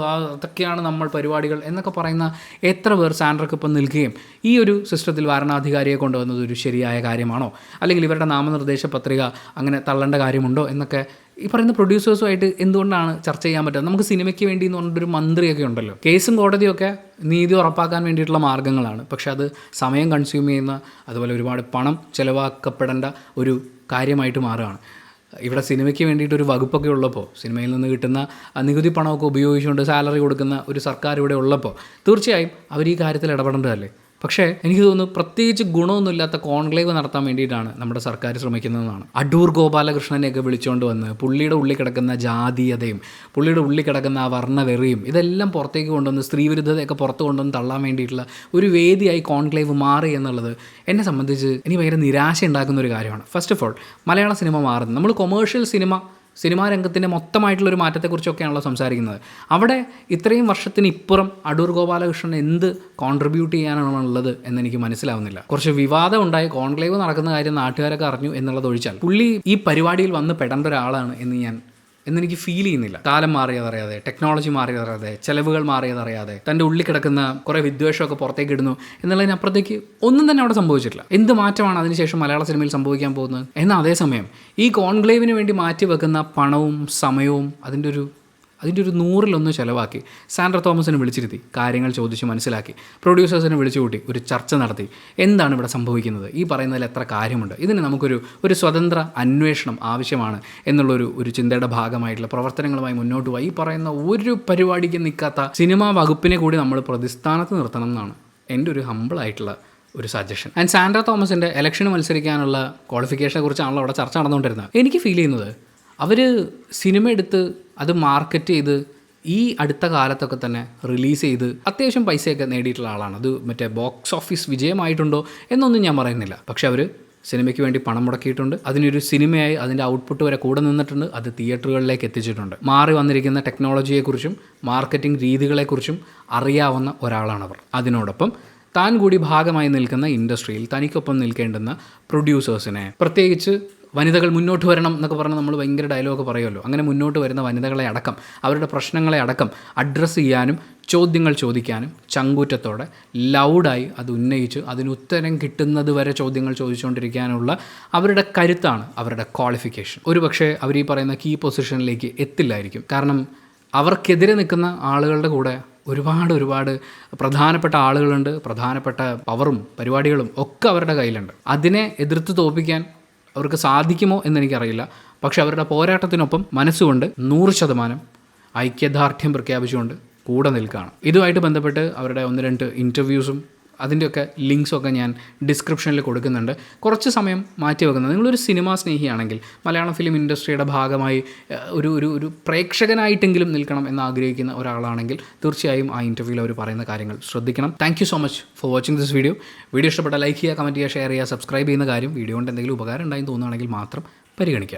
അതൊക്കെയാണ് നമ്മൾ പരിപാടികൾ എന്നൊക്കെ പറയുന്ന എത്ര പേർ സാൻഡ്രയ്ക്കൊപ്പം നിൽക്കുകയും ഈ ഒരു സിസ്റ്റത്തിൽ വാരണാധികാരിയെ കൊണ്ടുവന്നത് ഒരു ശരിയായ കാര്യമാണോ, അല്ലെങ്കിൽ ഇവരുടെ നാമനിർദ്ദേശ പത്രിക അങ്ങനെ തള്ളേണ്ട കാര്യമുണ്ടോ എന്നൊക്കെ ഈ പറയുന്ന പ്രൊഡ്യൂസേഴ്സുമായിട്ട് എന്തുകൊണ്ടാണ് ചർച്ച ചെയ്യാൻ പറ്റുക? നമുക്ക് സിനിമയ്ക്ക് വേണ്ടി എന്ന് പറഞ്ഞിട്ടൊരു മന്ത്രിയൊക്കെ ഉണ്ടല്ലോ. കേസും കോടതിയൊക്കെ നീതി ഉറപ്പാക്കാൻ വേണ്ടിയിട്ടുള്ള മാർഗ്ഗങ്ങളാണ്. പക്ഷെ അത് സമയം കൺസ്യൂം ചെയ്യുന്ന, അതുപോലെ ഒരുപാട് പണം ചിലവാക്കപ്പെടേണ്ട ഒരു കാര്യമായിട്ട് മാറുകയാണ്. ഇവിടെ സിനിമയ്ക്ക് വേണ്ടിയിട്ടൊരു വകുപ്പൊക്കെ ഉള്ളപ്പോൾ, സിനിമയിൽ നിന്ന് കിട്ടുന്ന നികുതി പണമൊക്കെ ഉപയോഗിച്ചുകൊണ്ട് സാലറി കൊടുക്കുന്ന ഒരു സർക്കാർ ഇവിടെ ഉള്ളപ്പോൾ തീർച്ചയായും അവർ ഈ കാര്യത്തിൽ ഇടപെടേണ്ടതല്ലേ. പക്ഷേ എനിക്ക് തോന്നുന്നു പ്രത്യേകിച്ച് ഗുണമൊന്നുമില്ലാത്ത കോൺക്ലേവ് നടത്താൻ വേണ്ടിയിട്ടാണ് നമ്മുടെ സർക്കാർ ശ്രമിക്കുന്നതെന്നാണ്. അടൂർ ഗോപാലകൃഷ്ണനെയൊക്കെ വിളിച്ചുകൊണ്ട് വന്ന് പുള്ളിയുടെ ഉള്ളിൽ കിടക്കുന്ന ജാതീയതയും പുള്ളിയുടെ ഉള്ളിൽ കിടക്കുന്ന ആ വർണ്ണവെറിയും ഇതെല്ലാം പുറത്തേക്ക് കൊണ്ടുവന്ന് സ്ത്രീവിരുദ്ധതയൊക്കെ പുറത്ത് കൊണ്ടുവന്ന് തള്ളാൻ വേണ്ടിയിട്ടുള്ള ഒരു വേദിയായി കോൺക്ലേവ് മാറി എന്നുള്ളത് എന്നെ സംബന്ധിച്ച് എനിക്ക് ഭയങ്കര നിരാശ ഉണ്ടാക്കുന്ന ഒരു കാര്യമാണ്. First of all Malayala cinema മാറുന്നത്, നമ്മൾ കൊമേഴ്ഷ്യൽ സിനിമാ രംഗത്തിൻ്റെ മൊത്തമായിട്ടുള്ളൊരു മാറ്റത്തെക്കുറിച്ചൊക്കെയാണല്ലോ സംസാരിക്കുന്നത്. അവിടെ ഇത്രയും വർഷത്തിന് ഇപ്പുറം അടൂർ ഗോപാലകൃഷ്ണൻ എന്ത് കോൺട്രിബ്യൂട്ട് ചെയ്യാനാണുള്ളത് എന്നെനിക്ക് മനസ്സിലാവുന്നില്ല. കുറച്ച് വിവാദം ഉണ്ടായി, കോൺക്ലേവ് നടക്കുന്ന കാര്യം നാട്ടുകാരൊക്കെ അറിഞ്ഞു എന്നുള്ളതൊഴിച്ചാൽ പുള്ളി ഈ പരിപാടിയിൽ വന്ന് പെടേണ്ട ഒരാളാണ് എന്നെനിക്ക് ഫീൽ ചെയ്യുന്നില്ല. കാലം മാറിയതറിയാതെ, ടെക്നോളജി മാറിയതറിയാതെ, ചെലവുകൾ മാറിയതറിയാതെ, തൻ്റെ ഉള്ളിൽ കിടക്കുന്ന കുറേ വിദ്വേഷമൊക്കെ പുറത്തേക്ക് ഇടുന്നു എന്നുള്ളതിനപ്പുറത്തേക്ക് ഒന്നും തന്നെ അവിടെ സംഭവിച്ചിട്ടില്ല. എന്ത് മാറ്റമാണ് അതിനുശേഷം മലയാള സിനിമയിൽ സംഭവിക്കാൻ പോകുന്നത്? എന്നാൽ അതേസമയം ഈ കോൺക്ലേവിന് വേണ്ടി മാറ്റി വെക്കുന്ന പണവും സമയവും അതിൻ്റെ ഒരു 100ൽ 1 ചിലവാക്കി സാൻഡ്ര തോമസിനെ വിളിച്ചിരുത്തി കാര്യങ്ങൾ ചോദിച്ച് മനസ്സിലാക്കി, പ്രൊഡ്യൂസേഴ്സിനെ വിളിച്ചു കൂട്ടി ഒരു ചർച്ച നടത്തി. എന്താണ് ഇവിടെ സംഭവിക്കുന്നത്? ഈ പറയുന്നതിൽ എത്ര കാര്യമുണ്ട്? ഇതിന് നമുക്കൊരു സ്വതന്ത്ര അന്വേഷണം ആവശ്യമാണ് എന്നുള്ളൊരു ചിന്തയുടെ ഭാഗമായിട്ടുള്ള പ്രവർത്തനങ്ങളുമായി മുന്നോട്ട് പോയി. ഈ പറയുന്ന ഒരു പരിപാടിക്ക് നിൽക്കാത്ത സിനിമാ വകുപ്പിനെ കൂടി നമ്മൾ പ്രതിസ്ഥാനത്ത് നിർത്തണം എന്നാണ് എൻ്റെ ഒരു ഹമ്പിളായിട്ടുള്ള ഒരു സജഷൻ. ആൻഡ് സാൻഡ്ര തോമസിൻ്റെ ഇലക്ഷന് മത്സരിക്കാനുള്ള ക്വാളിഫിക്കേഷനെ കുറിച്ചാണല്ലോ അവിടെ ചർച്ച നടന്നുകൊണ്ടിരുന്നത്. എനിക്ക് ഫീൽ ചെയ്യുന്നത് അവർ സിനിമ എടുത്ത് അത് മാർക്കറ്റ് ചെയ്ത് ഈ അടുത്ത കാലത്തൊക്കെ തന്നെ റിലീസ് ചെയ്ത് അത്യാവശ്യം പൈസയൊക്കെ നേടിയിട്ടുള്ള ആളാണ്. അത് മറ്റേ ബോക്സ് ഓഫീസ് വിജയമായിട്ടുണ്ടോ എന്നൊന്നും ഞാൻ പറയുന്നില്ല. പക്ഷെ അവർ സിനിമയ്ക്ക് വേണ്ടി പണം മുടക്കിയിട്ടുണ്ട്, അതിനൊരു സിനിമയായി അതിൻ്റെ ഔട്ട്പുട്ട് വരെ കൂടെ നിന്നിട്ടുണ്ട്, അത് തിയേറ്ററുകളിലേക്ക് എത്തിച്ചിട്ടുണ്ട്. മാറി വന്നിരിക്കുന്ന ടെക്നോളജിയെക്കുറിച്ചും മാർക്കറ്റിംഗ് രീതികളെക്കുറിച്ചും അറിയാവുന്ന ഒരാളാണവർ. അതിനോടൊപ്പം താൻ കൂടി ഭാഗമായി നിൽക്കുന്ന ഇൻഡസ്ട്രിയിൽ തനിക്കൊപ്പം നിൽക്കേണ്ടുന്ന പ്രൊഡ്യൂസേഴ്സിനെ, പ്രത്യേകിച്ച് വനിതകൾ മുന്നോട്ട് വരണം എന്നൊക്കെ പറഞ്ഞ് നമ്മൾ ഭയങ്കര ഡയലോഗ് പറയുമല്ലോ, അങ്ങനെ മുന്നോട്ട് വരുന്ന വനിതകളെ അടക്കം അവരുടെ പ്രശ്നങ്ങളെ അടക്കം അഡ്രസ്സ് ചെയ്യാനും ചോദ്യങ്ങൾ ചോദിക്കാനും ചങ്കൂറ്റത്തോടെ ലൗഡായി അത് ഉന്നയിച്ച് അതിന് ഉത്തരം കിട്ടുന്നത് വരെ ചോദ്യങ്ങൾ ചോദിച്ചുകൊണ്ടിരിക്കാനുള്ള അവരുടെ കരുത്താണ് അവരുടെ ക്വാളിഫിക്കേഷൻ. ഒരു പക്ഷേ അവർ ഈ പറയുന്ന കീ പൊസിഷനിലേക്ക് എത്തില്ലായിരിക്കും. കാരണം അവർക്കെതിരെ നിൽക്കുന്ന ആളുകളുടെ കൂടെ ഒരുപാട് പ്രധാനപ്പെട്ട ആളുകളുണ്ട്, പ്രധാനപ്പെട്ട പവറും പരിപാടികളും ഒക്കെ അവരുടെ കയ്യിലുണ്ട്. അതിനെ എതിർത്ത് തോൽപ്പിക്കാൻ അവർക്ക് സാധിക്കുമോ എന്നെനിക്കറിയില്ല. പക്ഷെ അവരുടെ പോരാട്ടത്തിനൊപ്പം മനസ്സുകൊണ്ട് 100% ഐക്യദാർഢ്യം പ്രഖ്യാപിച്ചുകൊണ്ട് കൂടെ നിൽക്കുകയാണ്. ഇതുമായിട്ട് ബന്ധപ്പെട്ട് അവരുടെ 1-2 ഇൻ്റർവ്യൂസും അതിൻ്റെയൊക്കെ ലിങ്ക്സൊക്കെ ഞാൻ ഡിസ്ക്രിപ്ഷനിൽ കൊടുക്കുന്നുണ്ട്. കുറച്ച് സമയം മാറ്റി വെക്കുന്നത്, നിങ്ങളൊരു സിനിമാ സ്നേഹിയാണെങ്കിൽ, മലയാളം ഫിലിം ഇൻഡസ്ട്രിയുടെ ഭാഗമായി ഒരു പ്രേക്ഷകനായിട്ടെങ്കിലും നിൽക്കണം എന്നാഗ്രഹിക്കുന്ന ഒരാളാണെങ്കിൽ തീർച്ചയായും ആ ഇൻ്റർവ്യൂവിൽ അവർ പറയുന്ന കാര്യങ്ങൾ ശ്രദ്ധിക്കണം. Thank you so much for watching this video. Video ഇഷ്ടപ്പെട്ട ലൈക്ക് ചെയ്യുക, കമൻറ്റ് ചെയ്യുക, ഷെയർ ചെയ്യുക, സബ്സ്ക്രൈബ് ചെയ്യുന്ന കാര്യം വീഡിയോ കൊണ്ട് എന്തെങ്കിലും ഉപകാരം ഉണ്ടായി തോന്നുകയാണെങ്കിൽ മാത്രം പരിഗണിക്കുക.